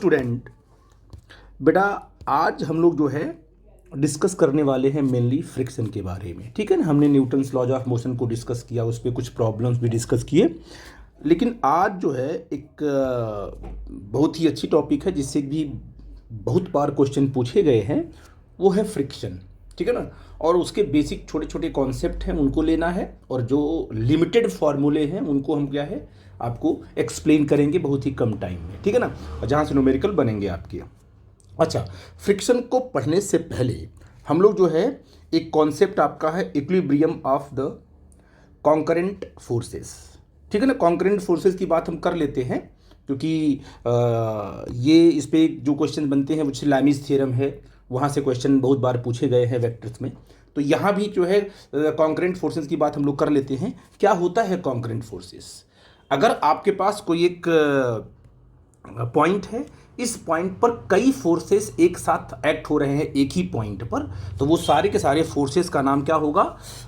Student, बेटा आज हम लोग जो है डिस्कस करने वाले हैं मेनली फ्रिक्शन के बारे में। ठीक है ना, हमने न्यूटन्स लॉज ऑफ मोशन को डिस्कस किया, उस पर कुछ प्रॉब्लम्स भी डिस्कस किए। लेकिन आज जो है एक बहुत ही अच्छी टॉपिक है जिससे भी बहुत बार क्वेश्चन पूछे गए हैं, वो है फ्रिक्शन। ठीक है ना, और उसके बेसिक छोटे छोटे कॉन्सेप्ट हैं उनको लेना है, और जो लिमिटेड फार्मूले हैं उनको हम क्या है आपको एक्सप्लेन करेंगे बहुत ही कम टाइम में। ठीक है ना, और जहाँ से न्यूमेरिकल बनेंगे आपके। अच्छा, फ्रिक्शन को पढ़ने से पहले हम लोग जो है एक कॉन्सेप्ट आपका है equilibrium of the concurrent forces. ठीक है ना, कॉन्करेंट फोर्सेस की बात हम कर लेते हैं क्योंकि ये इस पे जो क्वेश्चन बनते हैं वो लैमीज थ्योरम है, वहाँ से क्वेश्चन बहुत बार पूछे गए हैं वेक्टर्स में। तो यहाँ भी जो है कॉन्करेंट फोर्सेस की बात हम लोग कर लेते हैं। क्या होता है कॉन्करेंट फोर्सेस? अगर आपके पास कोई एक पॉइंट है, इस पॉइंट पर कई फोर्सेस एक साथ एक्ट हो रहे हैं एक ही पॉइंट पर, तो वो सारे के सारे फोर्सेस का नाम क्या होगा?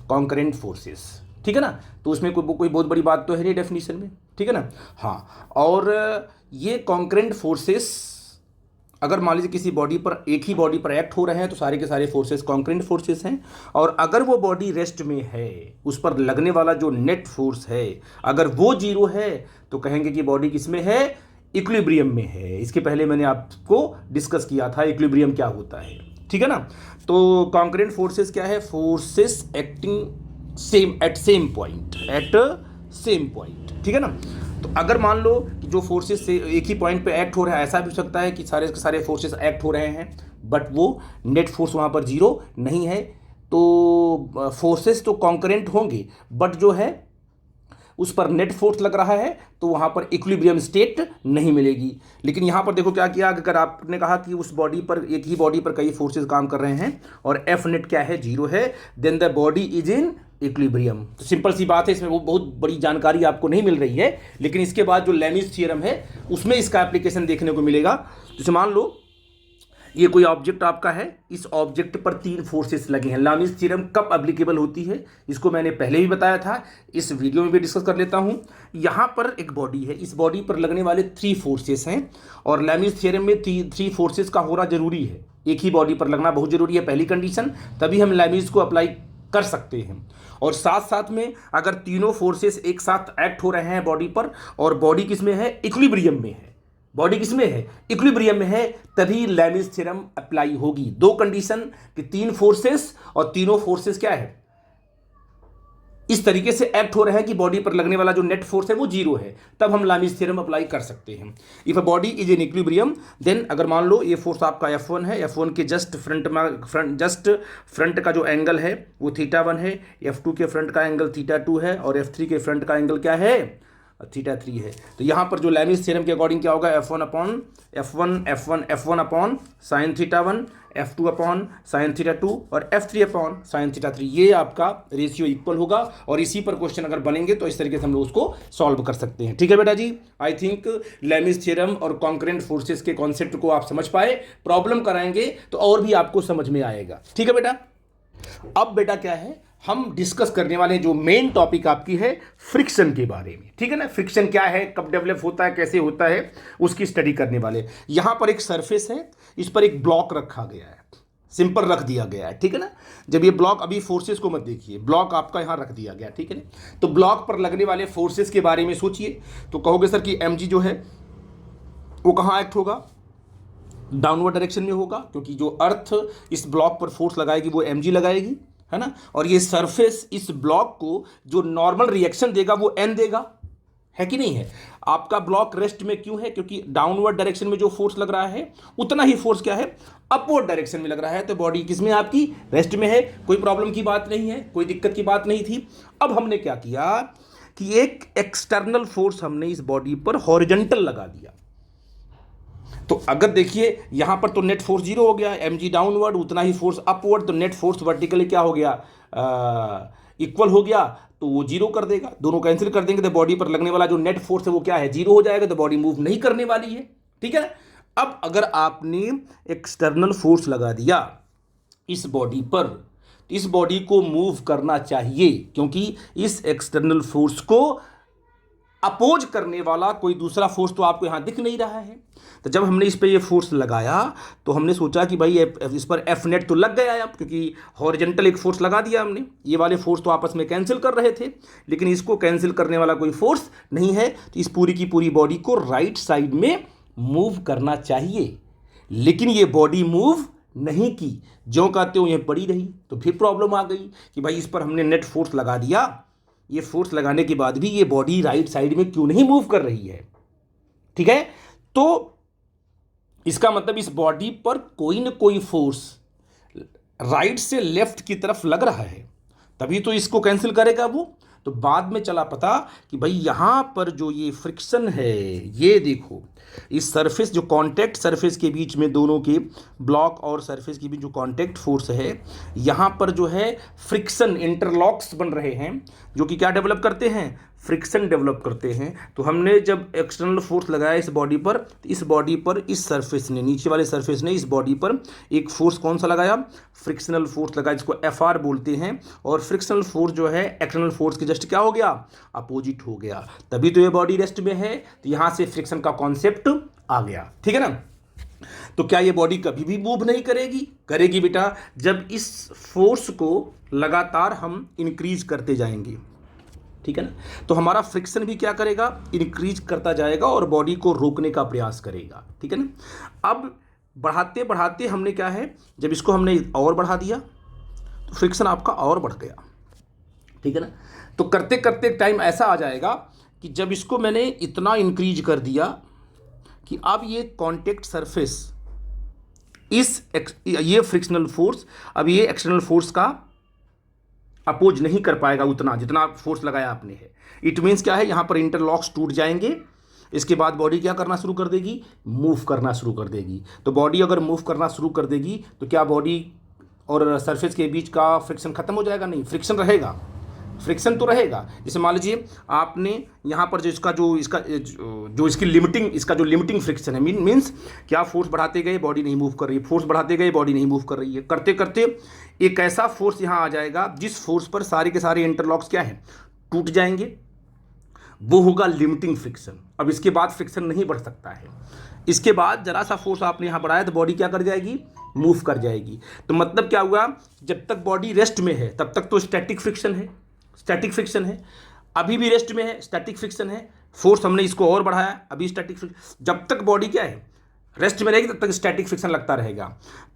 Concurrent forces. ठीक है ना, तो उसमें कोई बहुत बड़ी बात तो है नहीं डेफिनेशन में। ठीक है ना, हाँ। और ये कॉन्करेंट फोर्सेस अगर मान लीजिए किसी बॉडी पर, एक ही बॉडी पर एक्ट हो रहे हैं, तो सारे के सारे फोर्सेस कॉन्करेंट फोर्सेस हैं। और अगर वो बॉडी रेस्ट में है, उस पर लगने वाला जो नेट फोर्स है अगर वो जीरो है, तो कहेंगे कि बॉडी किसमें है? इक्विलिब्रियम में है। इसके पहले मैंने आपको डिस्कस किया था इक्विलिब्रियम क्या होता है। ठीक है ना, तो कॉन्करेंट फोर्सेस क्या है? Forces acting same at same point, at same point. ठीक है ना, तो अगर मान लो कि जो फोर्सेस से एक ही पॉइंट पे एक्ट हो रहा है, ऐसा भी हो सकता है कि सारे के सारे फोर्सेस एक्ट हो रहे हैं बट वो नेट फोर्स वहाँ पर जीरो नहीं है, तो फोर्सेस तो कॉन्करेंट होंगे बट जो है उस पर नेट फोर्स लग रहा है, तो वहाँ पर इक्विलिब्रियम स्टेट नहीं मिलेगी। लेकिन यहाँ पर देखो क्या किया, अगर आपने कहा कि उस बॉडी पर, एक ही बॉडी पर कई फोर्सेस काम कर रहे हैं और एफ नेट क्या है? जीरो है, then the body is in equilibrium. तो सिंपल सी बात है, इसमें वो बहुत बड़ी जानकारी आपको नहीं मिल रही है, लेकिन इसके बाद जो लैमीज थ्योरम है उसमें इसका एप्लीकेशन देखने को मिलेगा। जैसे मान लो ये कोई ऑब्जेक्ट आपका है, इस ऑब्जेक्ट पर तीन फोर्सेस लगे हैं। लैमीज थ्योरम कब एप्लीकेबल होती है इसको मैंने पहले भी बताया था, इस वीडियो में भी डिस्कस कर लेता हूं। यहाँ पर एक बॉडी है, इस बॉडी पर लगने वाले थ्री फोर्सेस हैं, और लैमीज थ्योरम में थ्री फोर्सेस का होना जरूरी है, एक ही बॉडी पर लगना बहुत जरूरी है, पहली कंडीशन, तभी हम लैमीज को अप्लाई कर सकते हैं। और साथ साथ में अगर तीनों फोर्सेस एक साथ एक्ट हो रहे हैं बॉडी पर, और बॉडी किसमें है? इक्विलिब्रियम में है। बॉडी किसमें है? इक्विलिब्रियम में है, तभी लैमीज थ्योरम अप्लाई होगी। दो कंडीशन कि तीन फोर्सेस, और तीनों फोर्सेस क्या है? इस तरीके से एक्ट हो रहे हैं कि बॉडी पर लगने वाला जो नेट फोर्स है वो जीरो है, तब हम लैमीज थ्योरम अप्लाई कर सकते हैं। If a body is in equilibrium, then अगर मान लो ये फोर्स आपका F1 है, F1 के जस्ट फ्रंट का जो एंगल है वो θ1 है, F2 के फ्रंट का एंगल θ2 है, और F3 के फ्रंट का एंगल क्या है? θ3 है। तो यहाँ पर जो लैमीज थ्योरम के अकॉर्डिंग क्या होगा? F1 upon sine θ1, F2 upon sine θ2, और F3 अपॉन साइन θ3। ये आपका रेशियो इक्वल होगा, और इसी पर क्वेश्चन अगर बनेंगे तो इस तरीके से हम लोग उसको सॉल्व कर सकते हैं। ठीक है बेटा जी, आई थिंक लैमीज थ्योरम और कॉन्करेंट फोर्सेस के कॉन्सेप्ट को आप समझ पाए। प्रॉब्लम कराएंगे तो और भी आपको समझ में आएगा। ठीक है बेटा, अब बेटा क्या है, हम डिस्कस करने वाले हैं जो मेन टॉपिक आपकी है फ्रिक्शन के बारे में। ठीक है ना, फ्रिक्शन क्या है, कब डेवलप होता है, कैसे होता है, उसकी स्टडी करने वाले। यहां पर एक सरफेस है, इस पर एक ब्लॉक रखा गया है, सिंपल रख दिया गया है। ठीक है ना, जब ये ब्लॉक, अभी फोर्सेस को मत देखिए, ब्लॉक आपका यहां रख दिया गया। ठीक है ना, तो ब्लॉक पर लगने वाले फोर्सेस के बारे में सोचिए, तो कहोगे सर कि mg जो है वो कहां एक्ट होगा? डाउनवर्ड डायरेक्शन में होगा, क्योंकि जो अर्थ इस ब्लॉक पर फोर्स लगाएगी वो mg लगाएगी, है ना। और ये सरफेस इस ब्लॉक को जो नॉर्मल रिएक्शन देगा वो n देगा, है कि नहीं है? आपका ब्लॉक रेस्ट में क्यों है? क्योंकि डाउनवर्ड डायरेक्शन में जो फोर्स लग रहा है उतना ही फोर्स क्या है? अपवर्ड डायरेक्शन में लग रहा है। तो बॉडी किसमें आपकी? रेस्ट में है। कोई प्रॉब्लम की बात नहीं है, कोई दिक्कत की बात नहीं थी। अब हमने क्या किया कि एक एक्सटर्नल फोर्स हमने इस बॉडी पर हॉरिजॉन्टल लगा दिया। तो अगर देखिए यहां पर तो नेट फोर्स जीरो हो गया, mg डाउनवर्ड, उतना ही फोर्स अपवर्ड, तो नेट फोर्स वर्टिकली क्या हो गया? इक्वल हो गया, तो वो जीरो कर देगा, दोनों कैंसिल कर देंगे, तो बॉडी पर लगने वाला जो नेट फोर्स है वो क्या है? जीरो हो जाएगा, तो बॉडी मूव नहीं करने वाली है। ठीक है, अब अगर आपने एक्सटर्नल फोर्स लगा दिया इस बॉडी पर, इस बॉडी को मूव करना चाहिए, क्योंकि इस एक्सटर्नल फोर्स को अपोज करने वाला कोई दूसरा फोर्स तो आपको यहां दिख नहीं रहा है। तो जब हमने इस पर ये फोर्स लगाया तो हमने सोचा कि भाई इस पर एफ नेट तो लग गया है अब, क्योंकि हॉरिजेंटल एक फोर्स लगा दिया हमने, ये वाले फोर्स तो आपस में कैंसिल कर रहे थे, लेकिन इसको कैंसिल करने वाला कोई फोर्स नहीं है, तो इस पूरी की पूरी बॉडी को राइट साइड में मूव करना चाहिए, लेकिन ये बॉडी मूव नहीं की, ज्यों कहते हो ये पड़ी रही। तो फिर प्रॉब्लम आ गई कि भाई इस पर हमने नेट फोर्स लगा दिया, ये फोर्स लगाने के बाद भी ये बॉडी राइट साइड में क्यों नहीं मूव कर रही है। ठीक है, तो इसका मतलब इस बॉडी पर कोई ना कोई फोर्स राइट से लेफ्ट की तरफ लग रहा है, तभी तो इसको कैंसिल करेगा वो। तो बाद में चला पता कि भाई यहां पर जो ये फ्रिक्शन है, ये देखो इस सरफेस जो कांटेक्ट सरफेस के बीच में दोनों के ब्लॉक और सरफेस के बीच जो कांटेक्ट फोर्स है, यहाँ पर जो है फ्रिक्शन इंटरलॉक्स बन रहे हैं, जो कि क्या डेवलप करते हैं, फ्रिक्शन डेवलप करते हैं। तो हमने जब एक्सटर्नल फोर्स लगाया इस बॉडी पर, तो इस बॉडी पर इस सरफेस ने, नीचे वाले सरफेस ने इस बॉडी पर एक फोर्स कौन सा लगाया, फ्रिक्शनल फोर्स लगाया, जिसको एफ बोलते हैं। और फ्रिक्शनल फोर्स जो है एक्सटर्नल फोर्स के जस्ट क्या हो गया, अपोजिट हो गया, तभी तो ये बॉडी रेस्ट में है। तो यहां से फ्रिक्शन का कॉन्सेप्ट आ गया। ठीक है ना। तो क्या ये बॉडी कभी भी मूव नहीं करेगी, करेगी बेटा, जब इस फोर्स को लगातार हम इंक्रीज करते जाएंगे। ठीक है ना। तो हमारा फ्रिक्शन भी क्या करेगा, इंक्रीज करता जाएगा और बॉडी को रोकने का प्रयास करेगा। ठीक है ना। अब बढ़ाते बढ़ाते हमने क्या है, जब इसको हमने और बढ़ा दिया तो फ्रिक्शन आपका और बढ़ गया। ठीक है ना। तो करते करते टाइम ऐसा आ जाएगा कि जब इसको मैंने इतना इंक्रीज कर दिया कि अब ये कांटेक्ट सरफेस ये फ्रिक्शनल फोर्स अब ये एक्सटर्नल फोर्स का अपोज नहीं कर पाएगा उतना जितना फोर्स लगाया आपने है। इट मीन्स क्या है, यहाँ पर इंटरलॉक्स टूट जाएंगे, इसके बाद बॉडी क्या करना शुरू कर देगी, मूव करना शुरू कर देगी। तो बॉडी अगर मूव करना शुरू कर देगी तो क्या बॉडी और सरफेस के बीच का फ्रिक्शन खत्म हो जाएगा, नहीं, फ्रिक्शन रहेगा, फ्रिक्शन तो रहेगा। जैसे मान लीजिए आपने यहाँ पर जो इसकी लिमिटिंग, इसका जो लिमिटिंग फ्रिक्शन है, मीन्स क्या फोर्स बढ़ाते गए बॉडी नहीं मूव कर रही है, फोर्स बढ़ाते गए बॉडी नहीं मूव कर रही है, करते करते एक ऐसा फोर्स यहाँ आ जाएगा जिस फोर्स पर सारे के सारे इंटरलॉक्स क्या है, टूट जाएंगे, वो होगा लिमिटिंग फ्रिक्शन। अब इसके बाद फ्रिक्शन नहीं बढ़ सकता है। इसके बाद जरा सा फोर्स आपने यहाँ बढ़ाया तो बॉडी क्या कर जाएगी, मूव कर जाएगी। तो मतलब क्या हुआ, जब तक बॉडी रेस्ट में है तब तक तो स्टैटिक फ्रिक्शन है, स्टैटिक फ्रिक्शन है, अभी भी रेस्ट में है, स्टैटिक फ्रिक्शन है, फोर्स हमने इसको और बढ़ाया, अभी स्टैटिक फ्रिक्शन। जब तक बॉडी क्या है, रेस्ट में रहेगी तब तक स्टैटिक फ्रिक्शन लगता रहेगा।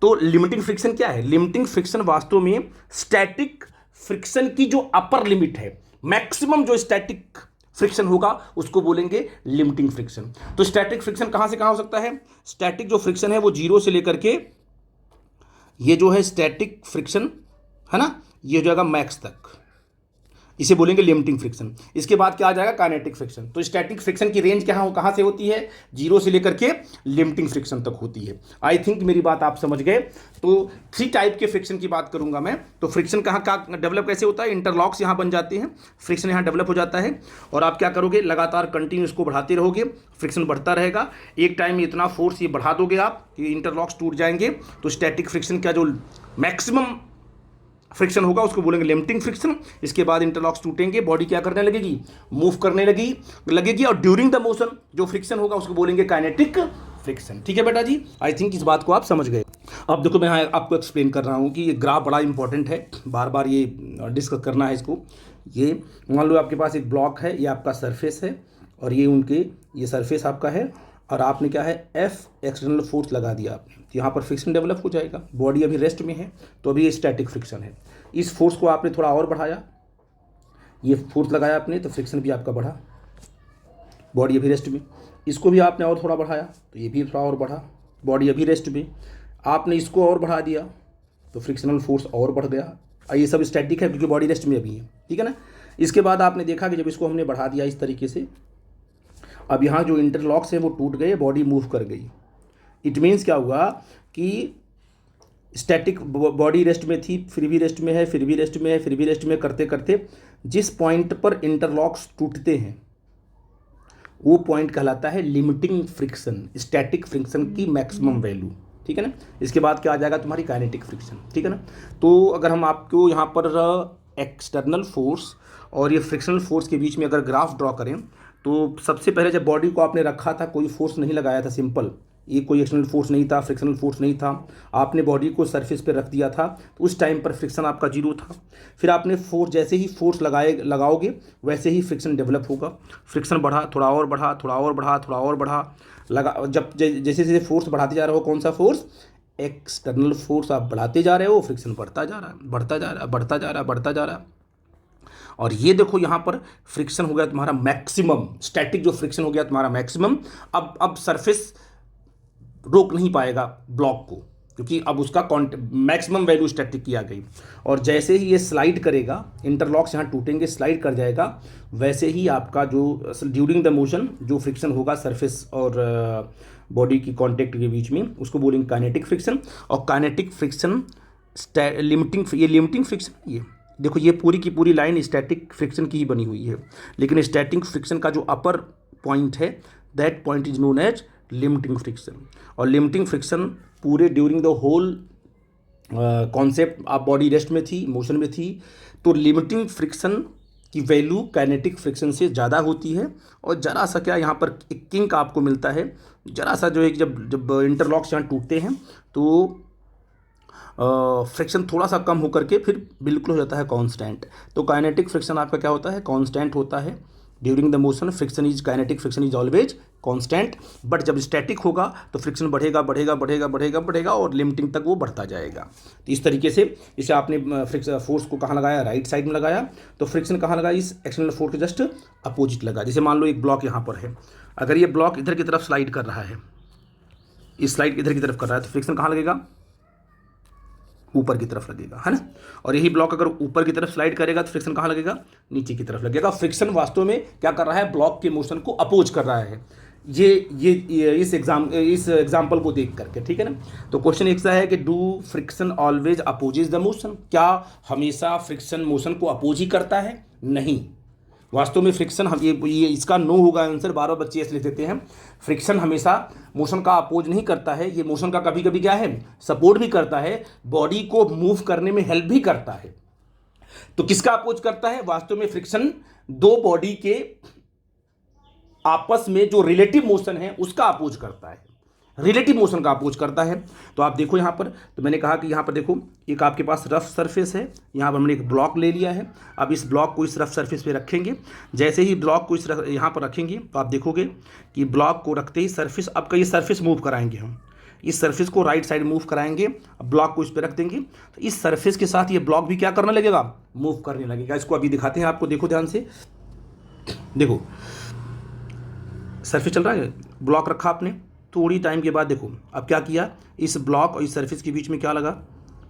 तो लिमिटिंग फ्रिक्शन क्या है, लिमिटिंग फ्रिक्शन वास्तव में स्टैटिक फ्रिक्शन की जो अपर लिमिट है, मैक्सिमम जो स्टैटिक फ्रिक्शन होगा उसको बोलेंगे लिमिटिंग फ्रिक्शन। तो स्टैटिक फ्रिक्शन कहां से कहां हो सकता है, स्टैटिक जो फ्रिक्शन है वो जीरो से लेकर के ये जो है स्टैटिक फ्रिक्शन है ना, ये हो जाएगा मैक्स तक, इसे बोलेंगे लिमिटिंग फ्रिक्शन। इसके बाद क्या आ जाएगा, काइनेटिक फ्रिक्शन। तो स्टैटिक फ्रिक्शन की रेंज कहाँ से होती है, जीरो से लेकर के लिमिटिंग फ्रिक्शन तक होती है। आई थिंक मेरी बात आप समझ गए। तो 3 टाइप के फ्रिक्शन की बात करूंगा मैं। तो फ्रिक्शन कहाँ डेवलप कैसे होता है, इंटरलॉक्स यहाँ बन जाते हैं, फ्रिक्शन यहाँ डेवलप हो जाता है, और आप क्या करोगे, लगातार कंटिन्यू इसको बढ़ाते रहोगे, फ्रिक्शन बढ़ता रहेगा। एक टाइम में इतना फोर्स ये बढ़ा दोगे आप कि इंटरलॉक्स टूट जाएंगे, तो स्टैटिक फ्रिक्शन का जो मैक्सिमम फ्रिक्शन होगा उसको बोलेंगे लिमिटिंग फ्रिक्शन। इसके बाद इंटरलॉक्स टूटेंगे, बॉडी क्या करने लगेगी, मूव करने लगेगी, और ड्यूरिंग द मोशन जो फ्रिक्शन होगा उसको बोलेंगे काइनेटिक फ्रिक्शन। ठीक है बेटा जी, आई थिंक इस बात को आप समझ गए। अब देखो मैं आपको एक्सप्लेन कर रहा हूँ कि ये ग्राफ बड़ा इंपॉर्टेंट है, बार बार ये डिस्कस करना है इसको। ये मान लो आपके पास एक ब्लॉक है, ये आपका सरफेस है, और ये सरफेस आपका है, और आपने क्या है, एफ एक्सटर्नल फोर्स लगा दिया आपने, तो यहाँ पर फ्रिक्शन डेवलप हो जाएगा। बॉडी अभी रेस्ट में है तो अभी ये स्टैटिक फ्रिक्शन है। इस फोर्स को आपने थोड़ा और बढ़ाया, ये फोर्स लगाया आपने तो फ्रिक्शन भी आपका बढ़ा, बॉडी अभी रेस्ट में। इसको भी आपने और थोड़ा बढ़ाया तो ये भी थोड़ा और बढ़ा, बॉडी अभी रेस्ट में। आपने इसको और बढ़ा दिया तो फ्रिक्शनल फोर्स और बढ़ गया। ये सब स्टैटिक है क्योंकि बॉडी रेस्ट में अभी है, ठीक है ना। इसके बाद आपने देखा कि जब इसको हमने बढ़ा दिया इस तरीके से, अब यहाँ जो इंटरलॉक्स है वो टूट गए, बॉडी मूव कर गई। इट मीन्स क्या हुआ कि स्टैटिक बॉडी रेस्ट में थी, फिर भी रेस्ट में है, फिर भी रेस्ट में है, फिर भी रेस्ट में, करते करते जिस पॉइंट पर इंटरलॉक्स टूटते हैं वो पॉइंट कहलाता है लिमिटिंग फ्रिक्शन, स्टैटिक फ्रिक्शन की मैक्सिमम वैल्यू। ठीक है ना। इसके बाद क्या आ जाएगा, तुम्हारी काइनेटिक फ्रिक्शन। ठीक है ना। तो अगर हम आपको यहाँ पर एक्सटर्नल फोर्स और ये फ्रिक्शनल फोर्स के बीच में अगर ग्राफ ड्रॉ करें, तो सबसे पहले जब बॉडी को आपने रखा था, कोई फोर्स नहीं लगाया था, सिंपल ये कोई एक्सटर्नल फोर्स नहीं था, फ्रिक्शनल फोर्स नहीं था, आपने बॉडी को सरफेस पे रख दिया था तो उस टाइम पर फ्रिक्शन आपका जीरो था। फिर आपने फोर्स, जैसे ही फोर्स लगाओगे वैसे ही फ्रिक्शन डेवलप होगा। फ्रिक्शन बढ़ा, थोड़ा और बढ़ा, थोड़ा और बढ़ा, थोड़ा और बढ़ा, जब जैसे जैसे फोर्स बढ़ाते जा रहे हो, कौन सा फोर्स, एक्सटर्नल फोर्स आप बढ़ाते जा रहे हो, फ्रिक्शन बढ़ता जा रहा है, बढ़ता जा रहा है, बढ़ता जा रहा है, बढ़ता जा रहा है। और ये देखो यहाँ पर फ्रिक्शन हो गया तुम्हारा मैक्सिमम, स्टैटिक जो फ्रिक्शन हो गया तुम्हारा मैक्सिमम। अब सरफेस रोक नहीं पाएगा ब्लॉक को, क्योंकि अब उसका मैक्सिमम वैल्यू स्टैटिक की आ गई। और जैसे ही ये स्लाइड करेगा, इंटरलॉक्स यहाँ टूटेंगे, स्लाइड कर जाएगा, वैसे ही आपका जो ड्यूरिंग द मोशन जो फ्रिक्शन होगा सरफेस और बॉडी की कांटेक्ट के बीच में, उसको बोलेंगे काइनेटिक फ्रिक्शन। और काइनेटिक फ्रिक्शन लिमिटिंग फ्रिक्शन, ये देखो ये पूरी की पूरी लाइन स्टैटिक फ्रिक्शन की ही बनी हुई है, लेकिन स्टैटिक फ्रिक्शन का जो अपर पॉइंट है, that point is known as limiting friction. और लिमिटिंग फ्रिक्शन पूरे ड्यूरिंग द होल कॉन्सेप्ट, आप बॉडी रेस्ट में थी, मोशन में थी, तो लिमिटिंग फ्रिक्शन की वैल्यू काइनेटिक फ्रिक्शन से ज़्यादा होती है। और ज़रा सा क्या यहाँ पर एक किंक आपको मिलता है, ज़रा सा जो है जब इंटरलॉक्स यहाँ टूटते हैं तो फ्रिक्शन थोड़ा सा कम होकर के फिर बिल्कुल हो जाता है कांस्टेंट। तो काइनेटिक फ्रिक्शन आपका क्या होता है, कांस्टेंट होता है during the motion. Friction is kinetic friction is always constant. But जब स्टैटिक होगा तो फ्रिक्शन बढ़ेगा बढ़ेगा बढ़ेगा बढ़ेगा बढ़ेगा और लिमिटिंग तक वो बढ़ता जाएगा। तो इस तरीके से इसे आपने फोर्स को कहाँ लगाया, राइट साइड में लगाया, तो फ्रिक्शन कहाँ लगा, इस एक्सटर्नल फोर्स के जस्ट अपोजिट लगा। जैसे मान लो एक ब्लॉक यहाँ पर है, अगर ये ब्लॉक इधर की तरफ स्लाइड कर रहा है, इस स्लाइड इधर की तरफ कर रहा है, तो फ्रिक्शन कहाँ लगेगा, ऊपर की तरफ लगेगा, है ना। और यही ब्लॉक अगर ऊपर की तरफ स्लाइड करेगा तो फ्रिक्शन कहाँ लगेगा, नीचे की तरफ लगेगा। फ्रिक्शन वास्तव में क्या कर रहा है, ब्लॉक के मोशन को अपोज कर रहा है। ये इस एग्जाम्पल को देख करके, ठीक है ना। तो क्वेश्चन एक सा है कि do friction always opposes the motion, क्या हमेशा फ्रिक्शन मोशन को अपोज ही करता है, नहीं। वास्तव में फ्रिक्शन, हम ये इसका नो होगा आंसर, 12 बच्चे ऐसे लिख देते हैं। फ्रिक्शन हमेशा मोशन का अपोज नहीं करता है, ये मोशन का कभी कभी क्या है, सपोर्ट भी करता है, बॉडी को मूव करने में हेल्प भी करता है। तो किसका अपोज करता है, वास्तव में फ्रिक्शन दो बॉडी के आपस में जो रिलेटिव मोशन है उसका अपोज करता है, रिलेटिव मोशन का अपोज करता है। तो आप देखो यहाँ पर, तो मैंने कहा कि यहाँ पर देखो एक आपके पास रफ सरफेस है, यहाँ पर हमने एक ब्लॉक ले लिया है। अब इस ब्लॉक को इस रफ सरफेस पे रखेंगे, जैसे ही ब्लॉक को इस यहाँ पर रखेंगे तो आप देखोगे कि ब्लॉक को रखते ही सरफेस, अब का ये सरफेस मूव कराएंगे, हम इस सरफेस को राइट साइड मूव कराएंगे, ब्लॉक को इस पर रख देंगे, तो इस सरफेस के साथ ये ब्लॉक भी क्या करने लगेगा, मूव करने लगेगा। इसको अभी दिखाते हैं आपको, देखो ध्यान से, देखो सरफेस चल रहा है, ब्लॉक रखा आपने, थोड़ी टाइम के बाद देखो अब क्या किया, इस ब्लॉक और इस सरफेस के बीच में क्या लगा,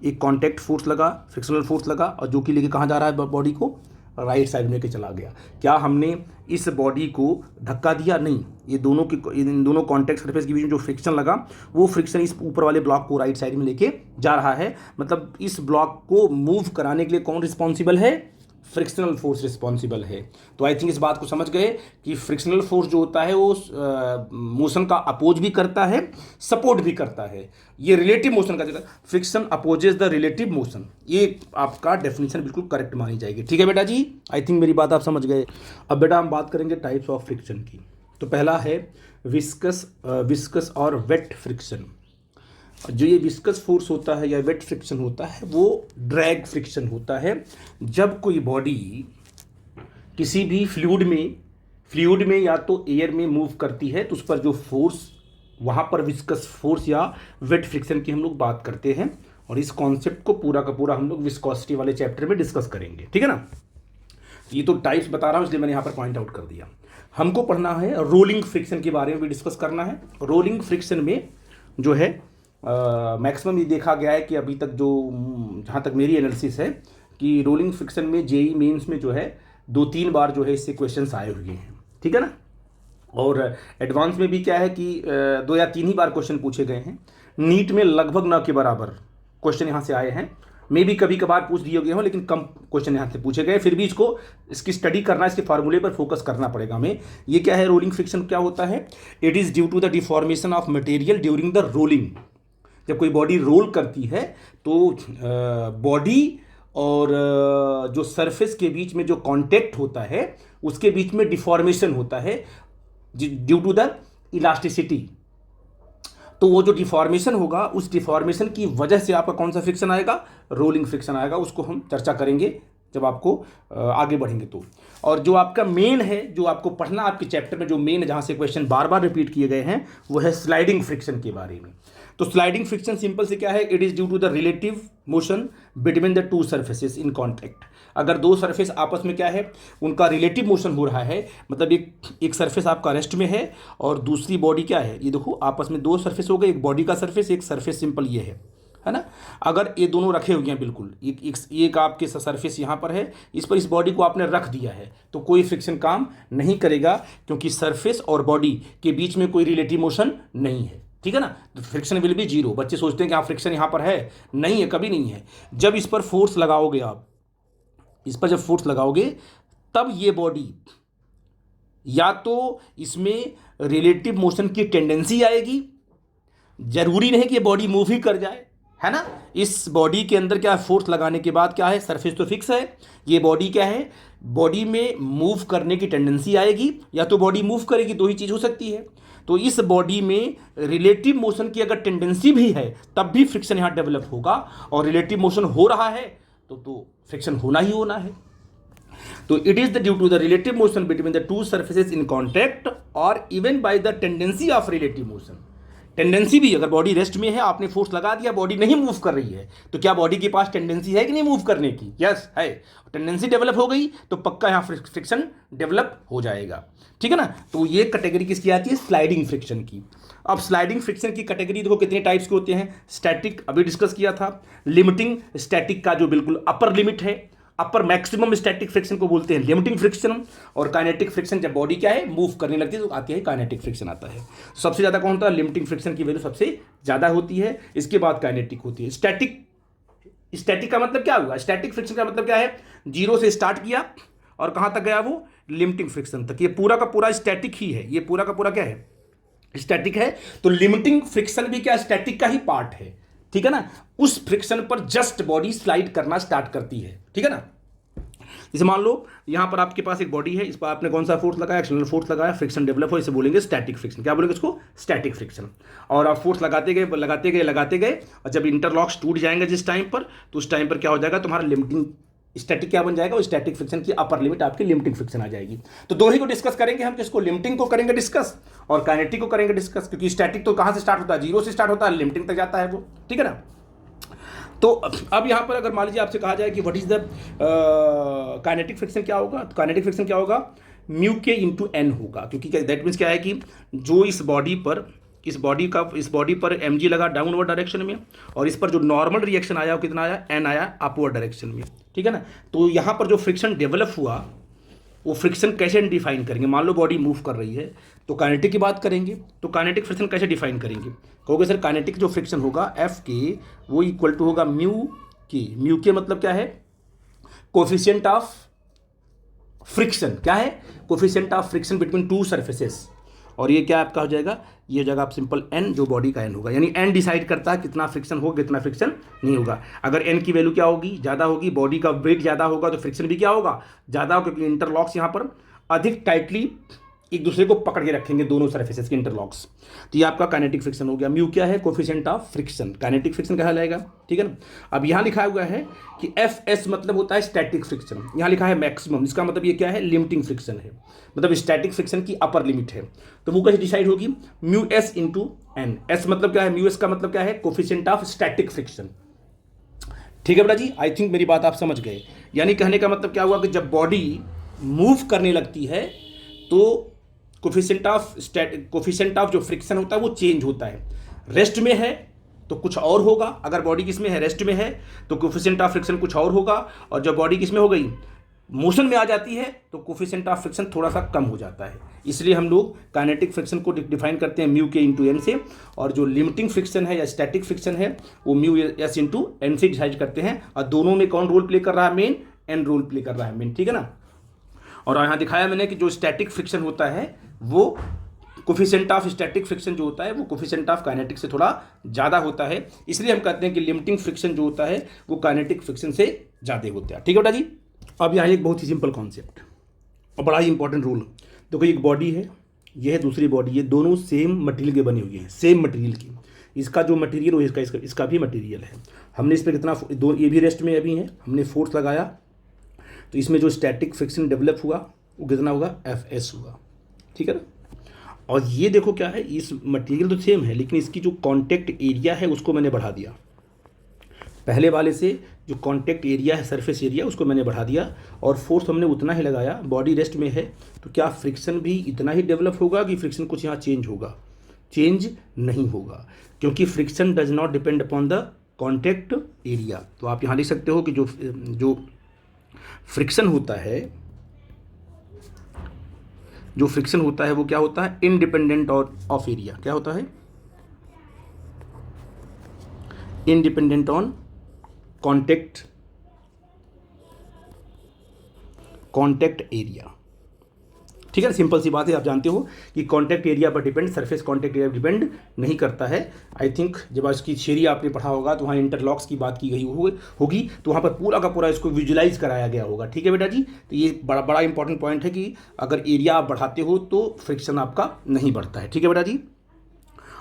एक कांटेक्ट फोर्स लगा, फ्रिक्शनल फोर्स लगा, और जो कि लेके कहाँ जा रहा है, बॉडी को राइट साइड में लेके चला गया। क्या हमने इस बॉडी को धक्का दिया, नहीं, ये दोनों की, इन दोनों कांटेक्ट सरफेस के बीच में जो फ्रिक्शन लगा, वो फ्रिक्शन इस ऊपर वाले ब्लॉक को राइट साइड में लेके जा रहा है। मतलब इस ब्लॉक को मूव कराने के लिए कौन रिस्पॉन्सिबल है, फ्रिक्शनल फोर्स रिस्पॉन्सिबल है। तो आई थिंक इस बात को समझ गए कि फ्रिक्शनल फोर्स जो होता है वो मोशन का अपोज भी करता है, सपोर्ट भी करता है। ये रिलेटिव मोशन का जगह, friction opposes the relative motion, ये आपका डेफिनेशन बिल्कुल करेक्ट मानी जाएगी। ठीक है बेटा जी, आई थिंक मेरी बात आप समझ गए। अब बेटा हम बात करेंगे टाइप्स ऑफ फ्रिक्शन की। तो पहला है विस्कस और वेट फ्रिक्शन। जो ये विस्कस फोर्स होता है या वेट फ्रिक्शन होता है वो ड्रैग फ्रिक्शन होता है। जब कोई बॉडी किसी भी फ्लूइड में या तो एयर में मूव करती है तो उस पर जो फोर्स, वहाँ पर विस्कस फोर्स या वेट फ्रिक्शन की हम लोग बात करते हैं। और इस कॉन्सेप्ट को पूरा का पूरा हम लोग विस्कोसिटी वाले चैप्टर में डिस्कस करेंगे, ठीक है ना। ये तो टाइप्स बता रहा हूँ इसलिए मैंने यहाँ पर पॉइंट आउट कर दिया। हमको पढ़ना है रोलिंग फ्रिक्शन के बारे में भी डिस्कस करना है। रोलिंग फ्रिक्शन में जो है मैक्सिमम ये देखा गया है कि अभी तक जो, जहाँ तक मेरी एनालिसिस है, कि रोलिंग फ्रिक्शन में जेई मेंस में जो है 2-3 बार जो है इससे क्वेश्चंस आए हुए हैं, ठीक है ना। और एडवांस में भी क्या है कि 2 या 3 ही बार क्वेश्चन पूछे गए हैं। नीट में लगभग न के बराबर क्वेश्चन यहाँ से आए हैं, मे भी कभी कभार पूछ दिए गए हों, लेकिन कम क्वेश्चन यहाँ से पूछे गए। फिर भी इसकी स्टडी करना, इसके फार्मूले पर फोकस करना पड़ेगा हमें। ये क्या है, रोलिंग फ्रिक्शन क्या होता है, it is due to the deformation of material during the rolling. जब कोई बॉडी रोल करती है तो बॉडी और जो सरफेस के बीच में जो कांटेक्ट होता है उसके बीच में डिफॉर्मेशन होता है ड्यू टू द इलास्टिसिटी। तो वो जो डिफॉर्मेशन होगा उस डिफॉर्मेशन की वजह से आपका कौन सा फ्रिक्शन आएगा, रोलिंग फ्रिक्शन आएगा। उसको हम चर्चा करेंगे जब आपको आगे बढ़ेंगे तो। और जो आपका मेन है, जो आपको पढ़ना आपके चैप्टर में जो मेन है, जहाँ से क्वेश्चन बार बार रिपीट किए गए हैं, वो है स्लाइडिंग फ्रिक्शन के बारे में। तो स्लाइडिंग फ्रिक्शन सिंपल से क्या है, it is due to the relative motion between the two surfaces in contact. अगर दो सरफेस आपस में क्या है, उनका रिलेटिव मोशन हो रहा है, मतलब एक सरफेस आपका रेस्ट में है और दूसरी बॉडी क्या है, ये देखो आपस में दो सरफेस हो गए, एक बॉडी का सरफेस, एक सरफेस सिंपल ये है ना। अगर ये दोनों रखे हुए हैं बिल्कुल, एक आपके सरफेस यहाँ पर है, इस पर इस बॉडी को आपने रख दिया है, तो कोई फ्रिक्शन काम नहीं करेगा, क्योंकि सरफेस और बॉडी के बीच में कोई रिलेटिव मोशन नहीं है, ठीक है ना। तो फ्रिक्शन विल बी जीरो। बच्चे सोचते हैं कि हाँ फ्रिक्शन यहाँ पर है, नहीं है, कभी नहीं है। जब इस पर फोर्स लगाओगे आप, इस पर जब फोर्स लगाओगे तब ये बॉडी, या तो इसमें रिलेटिव मोशन की टेंडेंसी आएगी, जरूरी नहीं कि ये बॉडी मूव ही कर जाए, है ना। इस बॉडी के अंदर क्या है, फोर्स लगाने के बाद क्या है, सरफेस तो फिक्स है, ये बॉडी क्या है, बॉडी में मूव करने की टेंडेंसी आएगी, या तो बॉडी मूव करेगी, दो ही चीज़ हो सकती है। तो इस बॉडी में रिलेटिव मोशन की अगर टेंडेंसी भी है तब भी फ्रिक्शन यहाँ डेवलप होगा, और रिलेटिव मोशन हो रहा है तो फ्रिक्शन होना ही होना है। तो it is the due to the relative motion between the two surfaces in contact, और even by the tendency of relative motion. Tendency भी, अगर बॉडी रेस्ट में है, आपने फोर्स लगा दिया, बॉडी नहीं मूव कर रही है, तो क्या बॉडी के पास टेंडेंसी है कि नहीं मूव करने की? यस है। टेंडेंसी डेवलप हो गई तो पक्का यहाँ फ्रिक्शन डेवलप हो जाएगा, ठीक है ना। तो ये कैटेगरी किसकी आती है, स्लाइडिंग फ्रिक्शन की। अब स्लाइडिंग फ्रिक्शन की कैटेगरी देखो कितने टाइप्स के होते हैं। स्टैटिक अभी डिस्कस किया था, लिमिटिंग स्टैटिक का जो बिल्कुल अपर लिमिट है, अपर मैक्सिमम स्टैटिक फ्रिक्शन को बोलते हैं लिमिटिंग फ्रिक्शन। और काइनेटिक फ्रिक्शन जब बॉडी क्या है, मूव करने लगती है तो आती है काइनेटिक फ्रिक्शन आता है। सबसे ज़्यादा कौन होता है, लिमिटिंग फ्रिक्शन की वैल्यू सबसे ज़्यादा होती है, इसके बाद काइनेटिक होती है। स्टैटिक का मतलब क्या हुआ, स्टैटिक फ्रिक्शन का मतलब क्या है, जीरो से स्टार्ट किया और कहाँ तक गया वो, लिमिटिंग फ्रिक्शन तक। ये पूरा का पूरा स्टैटिक ही है, ये पूरा का पूरा क्या है, स्टैटिक है। तो लिमिटिंग फ्रिक्शन भी क्या स्टैटिक का ही पार्ट है, ठीक है ना। उस फ्रिक्शन पर जस्ट बॉडी स्लाइड करना स्टार्ट करती है, ठीक है ना। जैसे मान लो यहां पर आपके पास एक बॉडी है, इस पर आपने कौन सा फोर्स लगाया, एक्सटर्नल फोर्स लगाया, फ्रिक्शन डेवलप हो, इसे बोलेंगे स्टैटिक फ्रिक्शन। क्या बोलेंगे इसको, स्टैटिक फ्रिक्शन। और आप फोर्स लगाते गए लगाते गए लगाते गए, और जब इंटरलॉक्स टूट जाएंगे जिस टाइम पर, तो उस टाइम पर क्या हो जाएगा, तुम्हारा लिमिटिंग स्टैटिक क्या बन जाएगा, वो स्टैटिक फ्रिक्शन की अपर लिमिट आपकी लिमिटिंग फ्रिक्शन आ जाएगी। तो दो ही को डिस्कस करेंगे हम, किसको, लिमिटिंग को करेंगे डिस्कस और काइनेटिक को करेंगे डिस्कस, क्योंकि स्टैटिक तो कहां से स्टार्ट होता है, जीरो से स्टार्ट होता है, लिमिटिंग तक जाता है वो, ठीक है ना। तो अब यहाँ पर अगर मान लीजिए आपसे कहा जाए कि what is the kinetic friction क्या होगा, तो काइनेटिक फ्रिक्शन क्या होगा, म्यू के इंटू एन होगा। क्योंकि दैट मीन्स क्या है कि जो इस बॉडी पर एम जी लगा डाउनवर्ड डायरेक्शन में, और इस पर जो नॉर्मल रिएक्शन आया वो कितना आया, एन आया अपवर्ड डायरेक्शन में, ठीक है ना। तो यहाँ पर जो फ्रिक्शन डेवलप हुआ, वो फ्रिक्शन कैसे डिफाइन करेंगे, मान लो बॉडी मूव कर रही है तो काइनेटिक की बात करेंगे, तो काइनेटिक फ्रिक्शन कैसे डिफाइन करेंगे, कहोगे सर काइनेटिक जो फ्रिक्शन होगा एफ के, वो इक्वल टू होगा म्यू के मतलब क्या है, कोफिशिएंट ऑफ फ्रिक्शन, क्या है, coefficient of friction between two surfaces. और ये क्या आपका हो जाएगा, ये हो जाएगा आप सिंपल एन, जो बॉडी का एन होगा, यानी एन डिसाइड करता है कितना फ्रिक्शन होगा कितना फ्रिक्शन नहीं होगा। अगर एन की वैल्यू क्या होगी, ज़्यादा होगी, बॉडी का वेट ज़्यादा होगा, तो फ्रिक्शन भी क्या होगा, ज़्यादा होगा, क्योंकि इंटरलॉक्स यहाँ पर अधिक टाइटली एक दूसरे को पकड़ के रखेंगे दोनों सरफेसेस के इंटरलॉक्स। तो ये आपका काइनेटिक फ्रिक्शन हो गया। म्यू क्या है, coefficient of friction, kinetic friction कहा जाएगा, ठीक है ना। अब यहाँ लिखा हुआ है कि एफ एस मतलब होता है स्टैटिक फ्रिक्शन, यहाँ लिखा है मैक्सिमम, इसका मतलब ये क्या है, लिमिटिंग फ्रिक्शन है, मतलब स्टैटिक फ्रिक्शन की अपर लिमिट है। तो वो कैसे डिसाइड होगी, mu s into n. S मतलब क्या है, म्यू एस का मतलब क्या है, कोफिशिएंट ऑफ स्टैटिक फ्रिक्शन, ठीक है बेटा जी। आई थिंक मेरी बात आप समझ गए। यानी कहने का मतलब क्या हुआ कि जब बॉडी मूव करने लगती है तो कोफिशिएंट ऑफ जो फ्रिक्शन होता है वो चेंज होता है। रेस्ट में है तो कुछ और होगा, अगर बॉडी किसमें है, रेस्ट में है, तो कोफिशिएंट ऑफ फ्रिक्शन कुछ और होगा, और जब बॉडी किसमें हो गई, मोशन में आ जाती है, तो कोफिशिएंट ऑफ फ्रिक्शन थोड़ा सा कम हो जाता है। इसलिए हम लोग काइनेटिक फ्रिक्शन को डिफाइन करते हैं म्यू के इंटू एन से, और जो लिमिटिंग फ्रिक्शन है या स्टैटिक फ्रिक्शन है वो म्यू एस इंटू एन से डिसाइड करते हैं। और दोनों में कौन रोल प्ले कर रहा है, मेन, एन रोल प्ले कर रहा है मेन, ठीक है ना। और यहाँ दिखाया मैंने कि जो स्टैटिक फ्रिक्शन होता है वो कोफिशिएंट ऑफ स्टैटिक फ्रिक्शन जो होता है वो कोफिशिएंट ऑफ काइनेटिक से थोड़ा ज़्यादा होता है, इसलिए हम कहते हैं कि लिमिटिंग फ्रिक्शन जो होता है वो काइनेटिक फ्रिक्शन से ज़्यादा होता है, ठीक है बेटा जी। अब यहाँ एक बहुत ही सिंपल कॉन्सेप्ट और बड़ा ही इंपॉर्टेंट रूल। देखो एक बॉडी है, ये है दूसरी बॉडी, ये दोनों सेम मटेरियल के बनी हुई हैं, सेम मटेरियल की। इसका जो मटेरियल हो इसका भी मटेरियल है। हमने इस पर कितना दो, ये भी रेस्ट में अभी है, हमने फोर्स लगाया तो इसमें जो स्टैटिक फ्रिक्शन डेवलप हुआ वो कितना होगा, Fs हुआ, ठीक है ना। और ये देखो क्या है, इस मटेरियल तो सेम है लेकिन इसकी जो कॉन्टैक्ट एरिया है उसको मैंने बढ़ा दिया, पहले वाले से जो कॉन्टैक्ट एरिया है, सरफेस एरिया, उसको मैंने बढ़ा दिया और फोर्स हमने उतना ही लगाया। बॉडी रेस्ट में है तो क्या फ्रिक्शन भी इतना ही डेवलप होगा कि फ्रिक्शन कुछ यहाँ चेंज होगा? चेंज नहीं होगा, क्योंकि friction does not depend upon the contact area. तो आप यहाँ लिख सकते हो कि जो फ्रिक्शन होता है, जो फ्रिक्शन होता है वो क्या होता है, इंडिपेंडेंट ऑफ एरिया। क्या होता है? इंडिपेंडेंट ऑन कॉन्टैक्ट एरिया, ठीक है। सिंपल सी बात है, आप जानते हो कि कॉन्टैक्ट एरिया पर डिपेंड, सरफेस कॉन्टैक्ट एरिया पर डिपेंड नहीं करता है। आई थिंक जब इसकी थ्योरी आपने पढ़ा होगा तो वहाँ इंटरलॉक्स की बात की गई होगी, तो वहाँ पर पूरा का पूरा इसको विजुलाइज कराया गया होगा, ठीक है बेटा जी। तो ये बड़ा इंपॉर्टेंट पॉइंट है कि अगर एरिया आप बढ़ाते हो तो फ्रिक्शन आपका नहीं बढ़ता है, ठीक है बेटा जी।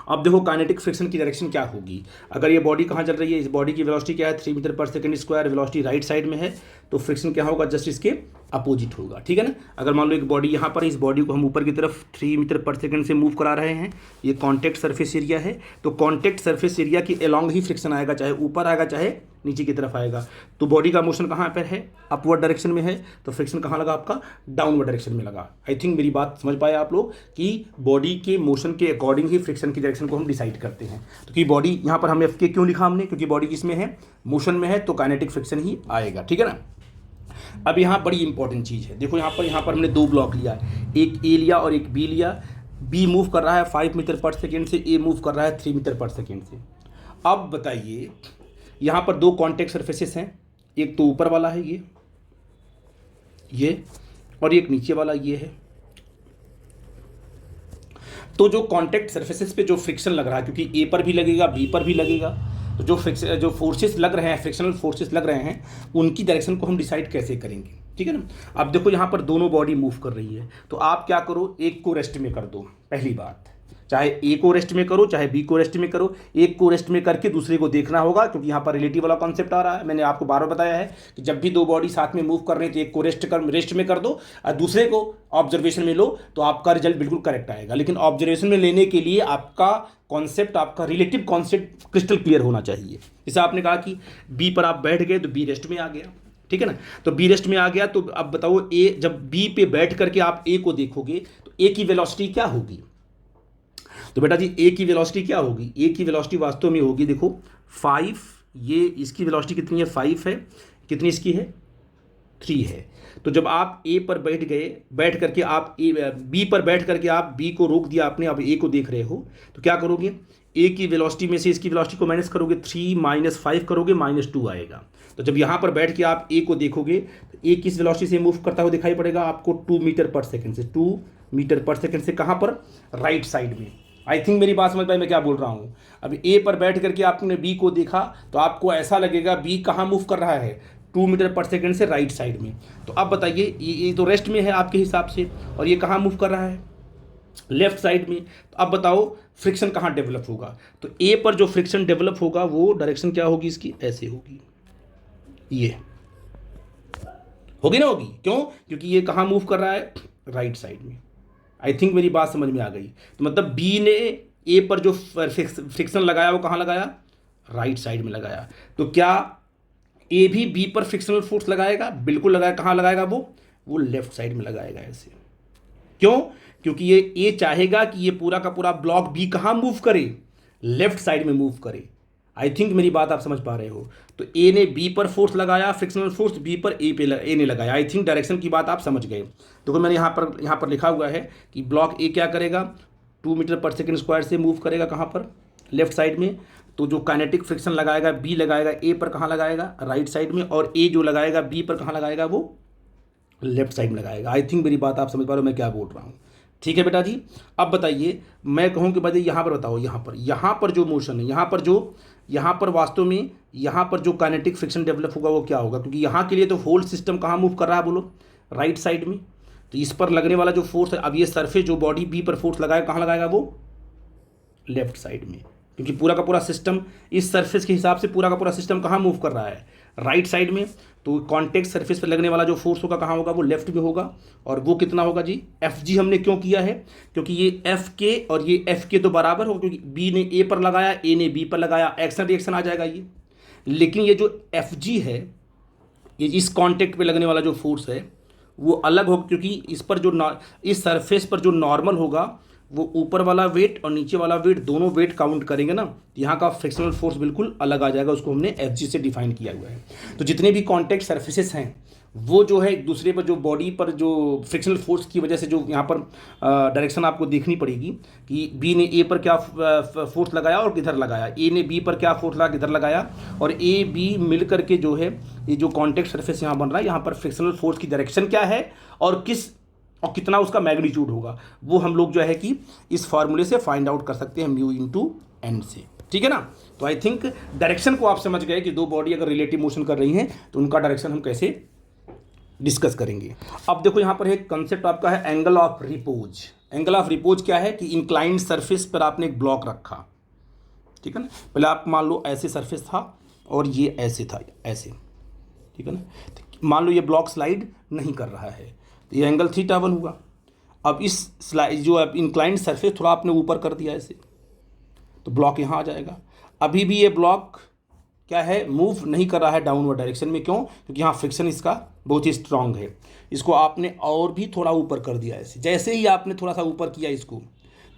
अब देखो काइनेटिक फ्रिक्शन की डायरेक्शन क्या होगी। अगर ये बॉडी कहाँ चल रही है, इस बॉडी की वेलोसिटी क्या है, 3 मीटर पर second square, velocity right side में है, तो फ्रिक्शन क्या होगा, जस्ट इसके अपोजिट होगा, ठीक है ना। अगर मान लो एक बॉडी यहाँ पर, इस बॉडी को हम ऊपर की तरफ 3 मीटर पर सेकंड से मूव करा रहे हैं, ये कॉन्टैक्ट सरफेस एरिया है, तो कॉन्टैक्ट सरफेस एरिया की अलोंग ही फ्रिक्शन आएगा, चाहे ऊपर आएगा चाहे नीचे की तरफ आएगा। तो बॉडी का मोशन कहाँ पर है, अपवर्ड डायरेक्शन में है, तो फ्रिक्शन कहाँ लगा आपका, डाउनवर्ड डायरेक्शन में लगा। आई थिंक मेरी बात समझ पाए आप लोग कि बॉडी के मोशन के अकॉर्डिंग ही फ्रिक्शन की डायरेक्शन को हम डिसाइड करते हैं। तो कि बॉडी यहाँ पर हम एफ के क्यों लिखा हमने, क्योंकि बॉडी किसमें है, मोशन में है, तो काइनेटिक फ्रिक्शन ही आएगा, ठीक है ना। अब यहाँ बड़ी इंपॉर्टेंट चीज़ है, देखो यहाँ पर हमने 2 ब्लॉक लिया, एक ए लिया और एक बी लिया। बी मूव कर रहा है 5 मीटर पर सेकेंड से, ए मूव कर रहा है 3 मीटर पर सेकेंड से। अब बताइए यहाँ पर 2 कॉन्टैक्ट सरफेसेस हैं, एक तो ऊपर वाला है ये और एक नीचे वाला ये है। तो जो कॉन्टैक्ट सरफेसेस पे जो फ्रिक्शन लग रहा है, क्योंकि ए पर भी लगेगा बी पर भी लगेगा, तो जो फोर्सेस लग रहे हैं, फ्रिक्शनल फोर्सेस लग रहे हैं, उनकी डायरेक्शन को हम डिसाइड कैसे करेंगे, ठीक है ना। अब देखो यहाँ पर दोनों बॉडी मूव कर रही है, तो आप क्या करो, एक को रेस्ट में कर दो। पहली बात, चाहे ए को रेस्ट में करो चाहे बी को रेस्ट में करो, एक को रेस्ट में करके दूसरे को देखना होगा, क्योंकि यहाँ पर रिलेटिव वाला कॉन्सेप्ट आ रहा है। मैंने आपको बार बार बताया है कि जब भी 2 बॉडी साथ में मूव कर रहे हैं तो एक को रेस्ट में कर दो और दूसरे को ऑब्जर्वेशन में लो, तो आपका रिजल्ट बिल्कुल करेक्ट आएगा। लेकिन ऑब्जर्वेशन में लेने के लिए आपका कॉन्सेप्ट, आपका रिलेटिव कॉन्सेप्ट क्रिस्टल क्लियर होना चाहिए। जैसे आपने कहा कि बी पर आप बैठ गए तो बी रेस्ट में आ गया, ठीक है ना। तो बी रेस्ट में आ गया, तो अब बताओ ए, जब बी पे बैठ करके आप ए को देखोगे तो ए की वेलोसिटी क्या होगी। तो बेटा जी ए की वेलोसिटी क्या होगी, ए की वेलोसिटी वास्तव में होगी, देखो 5, ये इसकी वेलोसिटी कितनी है, 5 है, कितनी इसकी है, 3 है। तो जब आप ए पर बैठ करके आप बी पर बैठ करके आप बी को रोक दिया आपने, अब ए को देख रहे हो, तो क्या करोगे, ए की वेलोसिटी में से इसकी वेलोसिटी को माइनस करोगे, 3 - 5 करोगे, -2 आएगा। तो जब यहाँ पर बैठ के आप ए को देखोगे तो ए किस वेलोसिटी से मूव करता हुआ दिखाई पड़ेगा आपको, 2 मीटर पर सेकेंड से, 2 मीटर पर सेकेंड से। कहाँ पर, राइट साइड में। आई थिंक मेरी बात समझ पाए मैं क्या बोल रहा हूँ। अब ए पर बैठ करके आपने बी को देखा तो आपको ऐसा लगेगा बी कहाँ मूव कर रहा है, 2 मीटर पर सेकेंड से राइट साइड में। तो अब बताइए ये तो रेस्ट में है आपके हिसाब से, और ये कहाँ मूव कर रहा है, लेफ्ट साइड में। तो अब बताओ फ्रिक्शन कहाँ डेवलप होगा, तो ए पर जो फ्रिक्शन डेवलप होगा वो डायरेक्शन क्या होगी इसकी, ऐसे होगी, ये होगी ना, होगी। क्यों, क्योंकि ये कहाँ मूव कर रहा है, राइट साइड में। आई थिंक मेरी बात समझ में आ गई। तो मतलब बी ने ए पर जो फ्रिक्शन लगाया वो कहाँ लगाया, राइट साइड में लगाया। तो क्या ए भी बी पर फ्रिक्शनल फोर्स लगाएगा, बिल्कुल लगाएगा। कहाँ लगाएगा वो लेफ्ट साइड में लगाएगा, ऐसे। क्यों, क्योंकि ये ए चाहेगा कि ये पूरा का पूरा ब्लॉक बी कहाँ मूव करे, लेफ्ट साइड में मूव करे। आई थिंक मेरी बात आप समझ पा रहे हो। तो ए ने बी पर फोर्स लगाया, फ्रिक्शनल फोर्स बी पर ए ने लगाया। आई थिंक डायरेक्शन की बात आप समझ गए। तो मैंने यहाँ पर लिखा हुआ है कि ब्लॉक ए क्या करेगा, 2 मीटर पर सेकेंड स्क्वायर से मूव करेगा, कहाँ पर, लेफ्ट साइड में। तो जो काइनेटिक फ्रिक्शन लगाएगा बी लगाएगा ए पर, कहाँ लगाएगा, राइट साइड में। और ए जो लगाएगा बी पर कहाँ लगाएगा, वो लेफ्ट साइड में लगाएगा। आई थिंक मेरी बात आप समझ पा रहे हो मैं क्या बोल रहा हूँ, ठीक है बेटा जी। अब बताइए, मैं कहूँ कि भाई यहाँ पर बताओ, यहाँ पर जो मोशन है, यहाँ पर वास्तव में यहाँ पर जो काइनेटिक फ्रिक्शन डेवलप होगा वो क्या होगा, क्योंकि यहाँ के लिए तो होल सिस्टम कहाँ मूव कर रहा है, बोलो, राइट साइड में। तो इस पर लगने वाला जो फोर्स है, अब ये सरफेस जो बॉडी बी पर फोर्स लगाएगा, कहाँ लगाएगा, वो लेफ्ट साइड में, क्योंकि पूरा का पूरा सिस्टम इस सरफेस के हिसाब से पूरा का पूरा सिस्टम कहाँ मूव कर रहा है, राइट साइड में। तो कॉन्टेक्ट सरफेस पर लगने वाला जो फोर्स होगा कहाँ होगा, वो लेफ्ट में होगा। और वो कितना होगा जी, एफ जी हमने क्यों किया है, क्योंकि ये एफ के और ये एफ के तो बराबर होगा, क्योंकि बी ने ए पर लगाया, ए ने बी पर लगाया, एक्शन रिएक्शन आ जाएगा ये। लेकिन ये जो एफ जी है, ये इस कॉन्टेक्ट पे लगने वाला जो फोर्स है वो अलग होगा, क्योंकि इस पर जो इस सरफेस पर जो नॉर्मल होगा वो ऊपर वाला वेट और नीचे वाला वेट दोनों वेट काउंट करेंगे ना, तो यहाँ का फ्रिक्शनल फोर्स बिल्कुल अलग आ जाएगा। उसको हमने एफ जी से डिफाइन किया हुआ है। तो जितने भी कॉन्टैक्ट सरफेसेस हैं वो जो है एक दूसरे पर जो बॉडी पर जो फ्रिक्शनल फोर्स की वजह से जो यहाँ पर डायरेक्शन आपको देखनी पड़ेगी कि बी ने ए पर क्या फोर्स लगाया और किधर लगाया, ए ने बी पर क्या फोर्स लगा किधर लगाया, और ए बी मिल करके जो है ये जो कॉन्टैक्ट सरफेस यहाँ बन रहा है, यहाँ पर फ्रिक्शनल फोर्स की डायरेक्शन क्या है और कितना उसका मैग्नीट्यूड होगा, वो हम लोग जो है कि इस फार्मूले से फाइंड आउट कर सकते हैं, म्यू इंटू एन से। ठीक है ना। तो आई थिंक डायरेक्शन को आप समझ गए कि दो बॉडी अगर रिलेटिव मोशन कर रही हैं तो उनका डायरेक्शन हम कैसे डिस्कस करेंगे। अब देखो यहाँ पर एक कंसेप्ट आपका है angle of repose. Angle of repose क्या है कि इंक्लाइंड सरफेस पर आपने एक ब्लॉक रखा, ठीक है ना। पहले आप मान लो ऐसे सरफेस था और ये ऐसे था, ऐसे, ठीक है ना। मान लो ये ब्लॉक स्लाइड नहीं कर रहा है तो ये एंगल θ1 हुआ। अब इस स्लाइड जो इंक्लाइंड सरफेस थोड़ा आपने ऊपर कर दिया ऐसे, तो ब्लॉक यहाँ आ जाएगा। अभी भी ये ब्लॉक क्या है, मूव नहीं कर रहा है डाउनवर्ड डायरेक्शन में। क्यों? क्योंकि यहाँ फ्रिक्शन इसका बहुत ही स्ट्रांग है। इसको आपने और भी थोड़ा ऊपर कर दिया ऐसे, जैसे ही आपने थोड़ा सा ऊपर किया इसको,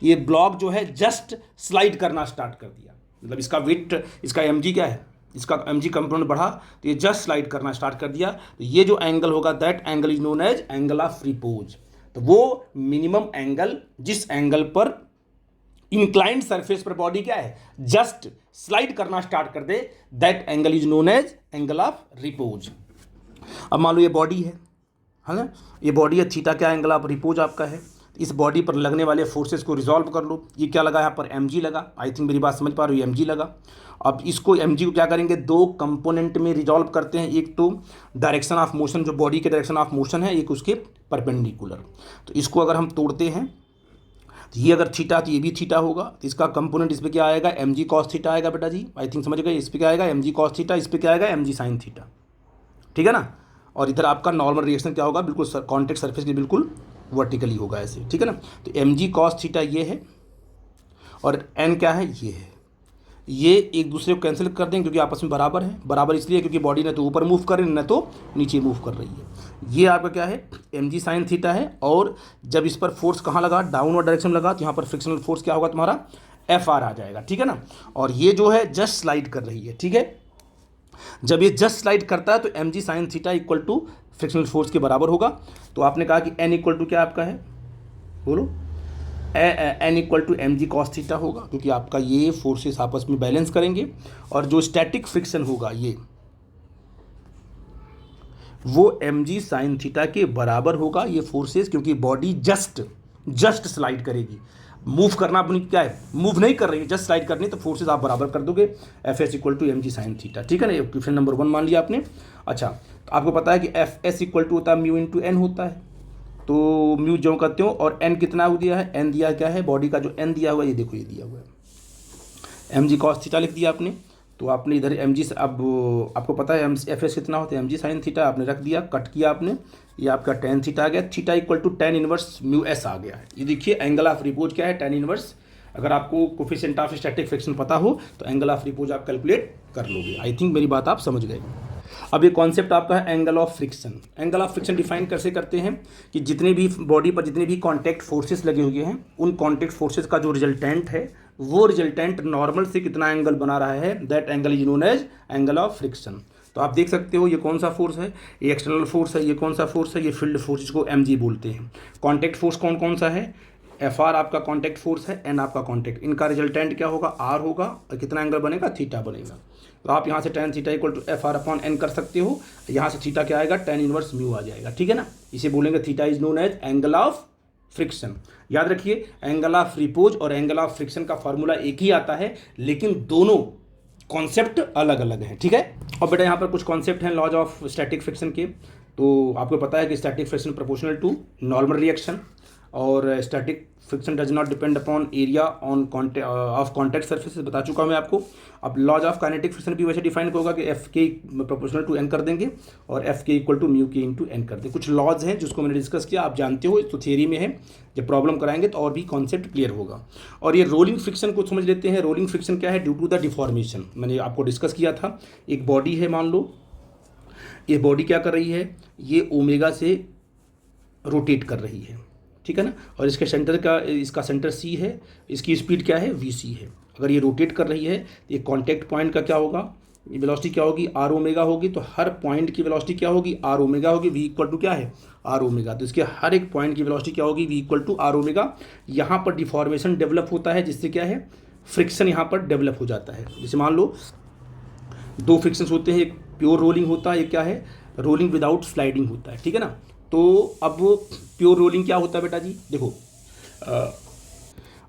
ये ब्लॉक जो है जस्ट स्लाइड करना स्टार्ट कर दिया। मतलब इसका वेट, इसका एम जी क्या है, इसका एम जी कंपोनेंट बढ़ा तो ये जस्ट स्लाइड करना स्टार्ट कर दिया। तो ये जो एंगल होगा that angle is known as angle of repose. तो वो मिनिमम एंगल जिस एंगल पर इंक्लाइंड सरफेस पर बॉडी क्या है, जस्ट स्लाइड करना स्टार्ट कर दे, दैट angle is known as angle of रिपोज। अब मान लो ये बॉडी है ना, ये बॉडी है, थीटा क्या एंगल ऑफ रिपोज आपका है। इस बॉडी पर लगने वाले फोर्सेस को रिजॉल्व कर लो। ये क्या लगा यहाँ पर, एम जी लगा। आई थिंक मेरी बात समझ पा रहे हो, एम जी लगा। अब इसको एम जी को क्या करेंगे, दो कंपोनेंट में रिजॉल्व करते हैं। एक तो डायरेक्शन ऑफ मोशन, जो बॉडी के डायरेक्शन ऑफ मोशन है, एक उसके परपेंडिकुलर। तो इसको अगर हम तोड़ते हैं तो ये अगर थीटा तो ये भी थीटा होगा, तो इसका कंपोनेंट इस पर क्या आएगा, एम जी कॉस थीटा आएगा बेटा जी। आई थिंक समझ गए। इस पर क्या आएगा, एम जी कॉस थीटा, इस पर क्या आएगा, एम जी साइन थीटा। ठीक है ना। और इधर आपका नॉर्मल रिएक्शन क्या होगा, बिल्कुल कॉन्टेक्ट सरफेस के बिल्कुल वर्टिकली होगा ऐसे। ठीक है ना। तो एम जी कॉस थीटा ये है और एन क्या है, ये है। ये एक दूसरे को कैंसिल कर देंगे क्योंकि आपस में बराबर है। बराबर इसलिए क्योंकि बॉडी न तो ऊपर मूव कर रही है न तो नीचे मूव कर रही है। ये आपका क्या है, एम जी साइन थीटा है। और जब इस पर फोर्स कहाँ लगा, डाउनवर्ड डायरेक्शन लगा, तो यहाँ पर फ्रिक्शनल फोर्स क्या होगा तुम्हारा, एफ आर आ जाएगा। ठीक है ना। और ये जो है जस्ट स्लाइड कर रही है। ठीक है। जब ये जस्ट स्लाइड करता है तो m g sine theta equal to frictional force के बराबर होगा। तो आपने कहा कि एन इक्वल टू क्या आपका है, बोलो, n equal to m g cos theta होगा, क्योंकि आपका ये फोर्सेस आपस में बैलेंस करेंगे। और जो स्टैटिक फ्रिक्शन होगा ये वो एम जी साइन थीटा के बराबर होगा, ये फोर्सेस, क्योंकि बॉडी जस्ट स्लाइड करेगी। मूव करना अपनी क्या है, मूव नहीं कर रही है, जस्ट स्लाइड करनी, तो फोर्सेस आप बराबर कर दोगे, f s equal to m g sine theta. ठीक है ना। क्वेश्चन नंबर 1 मान लिया आपने। अच्छा, तो आपको पता है कि एफ एस इक्वल टू होता है म्यू इंटू एन होता है। तो म्यू जो करते हो, और एन कितना दिया है, एन दिया क्या है, बॉडी का जो एन दिया हुआ है, ये देखो ये दिया हुआ है, एम जी कॉस थीटा लिख दिया आपने। तो आपने इधर एम जी, अब आपको पता है एफ एस कितना होता है, एम जी साइन थीटा आपने रख दिया, कट किया आपने, ये आपका टेन थीटा आ गया। Theta equal to tan inverse mu s आ गया है। ये देखिए एंगल ऑफ रिपोज क्या है, टेन इनवर्स। अगर आपको कोफिशिएंट ऑफ स्टैटिक फ्रिक्शन पता हो तो एंगल ऑफ रिपोज आप कैलकुलेट कर लोगे। आई थिंक मेरी बात आप समझ गए। अब ये कॉन्सेप्ट आपका है angle of friction. Angle of friction define कैसे करते हैं कि जितने भी बॉडी पर जितने भी कॉन्टैक्ट फोर्सेस लगे हुए हैं, उन कॉन्टैक्ट फोर्सेस का जो रिजल्टेंट है, वो रिजल्टेंट नॉर्मल से कितना एंगल बना रहा है, that angle is known as angle of friction. तो आप देख सकते हो ये कौन सा फोर्स है, ये एक्सटर्नल फोर्स है, ये कौन सा फोर्स है, ये फील्ड फोर्स, जिसको एम जी बोलते हैं। कॉन्टैक्ट फोर्स कौन कौन सा है, एफ आर आपका कॉन्टैक्ट फोर्स है, एन आपका कॉन्टैक्ट, इनका रिजल्टेंट क्या होगा, आर होगा, और कितना एंगल बनेगा, थीटा बनेगा। तो आप यहाँ से tan theta equal to f r upon n कर सकते हो। यहाँ से थीटा क्या आएगा, टेन इनवर्स म्यू आ जाएगा। ठीक है ना। इसे बोलेंगे theta is known as angle of friction. याद रखिए एंगल ऑफ रिपोज और एंगल ऑफ फ्रिक्शन का फॉर्मूला एक ही आता है, लेकिन दोनों कॉन्सेप्ट अलग अलग हैं। ठीक है। और बेटा यहाँ पर कुछ कॉन्सेप्ट हैं लॉज ऑफ स्टैटिक फ्रिक्शन के। तो आपको पता है कि static friction proportional to normal reaction. और static friction does not depend upon area on of contact surface बता चुका हूँ मैं आपको। अब लॉज ऑफ काइनेटिक फ्रिक्शन भी वैसे डिफाइन होगा कि एफ के प्रोपोर्शनल टू एन कर देंगे और एफ के इक्वल टू म्यू के इंटू एन कर देंगे। कुछ लॉज हैं जिसको मैंने डिस्कस किया, आप जानते हो, तो थियरी में है, जब प्रॉब्लम कराएंगे तो और भी कॉन्सेप्ट क्लियर होगा। और ये रोलिंग फ्रिक्शन को समझ लेते हैं। रोलिंग फ्रिक्शन क्या है? ड्यू टू द डिफॉर्मेशन, मैंने आपको डिस्कस किया था। एक बॉडी है, मान लो ये बॉडी क्या कर रही है, ये ओमेगा से रोटेट कर रही है, ठीक है ना, और इसके सेंटर का, इसका सेंटर सी है, इसकी स्पीड क्या है, वी सी है। अगर ये रोटेट कर रही है तो ये कॉन्टैक्ट पॉइंट का क्या होगा, ये वेलोसिटी क्या होगी, आर ओमेगा होगी। तो हर पॉइंट की वेलोसिटी क्या होगी, आर ओमेगा होगी। वी इक्वल टू क्या है, आर ओमेगा। तो इसके हर एक पॉइंट की वेलोसिटी क्या होगी, v equal to r omega. यहाँ पर डिफॉर्मेशन डेवलप होता है, जिससे क्या है, फ्रिक्शन यहाँ पर डेवलप हो जाता है। जैसे मान लो दो फ्रिक्शंस होते हैं, एक प्योर रोलिंग होता है, एक क्या है, रोलिंग विदाउट स्लाइडिंग होता है, ठीक है ना। तो अब प्योर रोलिंग क्या होता है बेटा जी, देखो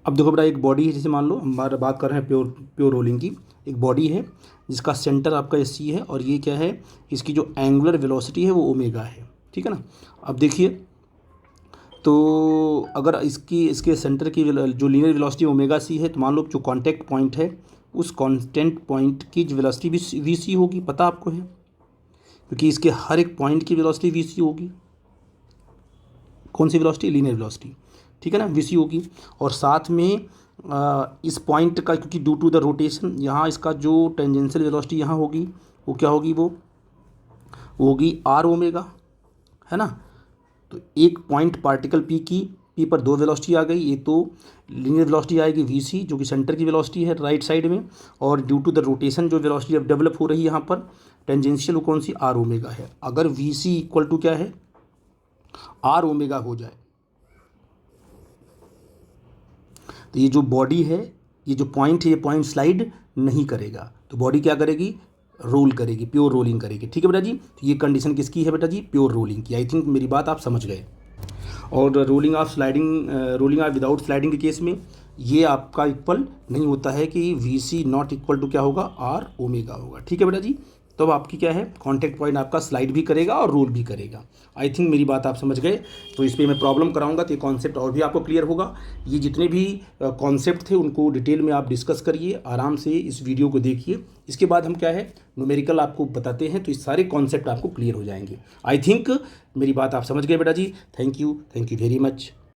अब देखो बेटा, एक बॉडी है, जैसे मान लो हम बात कर रहे हैं प्योर रोलिंग की। एक बॉडी है जिसका सेंटर आपका सी है, और ये क्या है, इसकी जो एंगुलर वेलोसिटी है वो ओमेगा है, ठीक है ना। अब देखिए, तो अगर इसके सेंटर की जो लीनियर वेलोसिटी ओमेगा सी है, तो मान लो जो कॉन्टैक्ट पॉइंट है उस कॉन्टेंट पॉइंट की जो वेलोसिटी भी वी सी होगी, पता आपको है, क्योंकि इसके हर एक पॉइंट की वेलोसिटी वी सी होगी। कौन सी वेलोसिटी, लीनियर वेलोसिटी, ठीक है ना, वी सी होगी। और साथ में इस पॉइंट का, क्योंकि ड्यू टू द रोटेशन, यहाँ इसका जो टेंजेंशियल वेलोसिटी यहाँ होगी वो क्या होगी, वो होगी आर ओमेगा, है ना। तो एक पॉइंट पार्टिकल पी पर दो वेलोसिटी आ गई। एक तो लीनियर वेलोसिटी आएगी वी सी, जो कि सेंटर की वेलोसिटी है राइट साइड में, और ड्यू टू द रोटेशन जो वेलोसिटी अब डेवलप हो रही है यहाँ पर टेंजेंशियल, वो कौन सी, आर ओमेगा है। अगर वी सी इक्वल टू क्या है, आर ओमेगा हो जाए, तो ये जो बॉडी है, ये जो पॉइंट है, ये पॉइंट स्लाइड नहीं करेगा, तो बॉडी क्या करेगी, रोल करेगी, प्योर रोलिंग करेगी, ठीक है बेटा जी। तो ये कंडीशन किसकी है बेटा जी, प्योर रोलिंग की। आई थिंक मेरी बात आप समझ गए। और रोलिंग ऑफ विदाउट स्लाइडिंग के केस में ये आपका इक्वल नहीं होता है कि v c not equal to क्या होगा, आर ओमेगा होगा, ठीक है बेटा जी। तो अब आपकी क्या है, कॉन्टैक्ट पॉइंट आपका स्लाइड भी करेगा और रोल भी करेगा। आई थिंक मेरी बात आप समझ गए। तो इस पर मैं प्रॉब्लम कराऊंगा तो ये कॉन्सेप्ट और भी आपको क्लियर होगा। ये जितने भी कॉन्सेप्ट थे उनको डिटेल में आप डिस्कस करिए, आराम से इस वीडियो को देखिए। इसके बाद हम क्या है, न्यूमेरिकल आपको बताते हैं, तो इस सारे कॉन्सेप्ट आपको क्लियर हो जाएंगे। आई थिंक मेरी बात आप समझ गए बेटा जी। Thank you very much.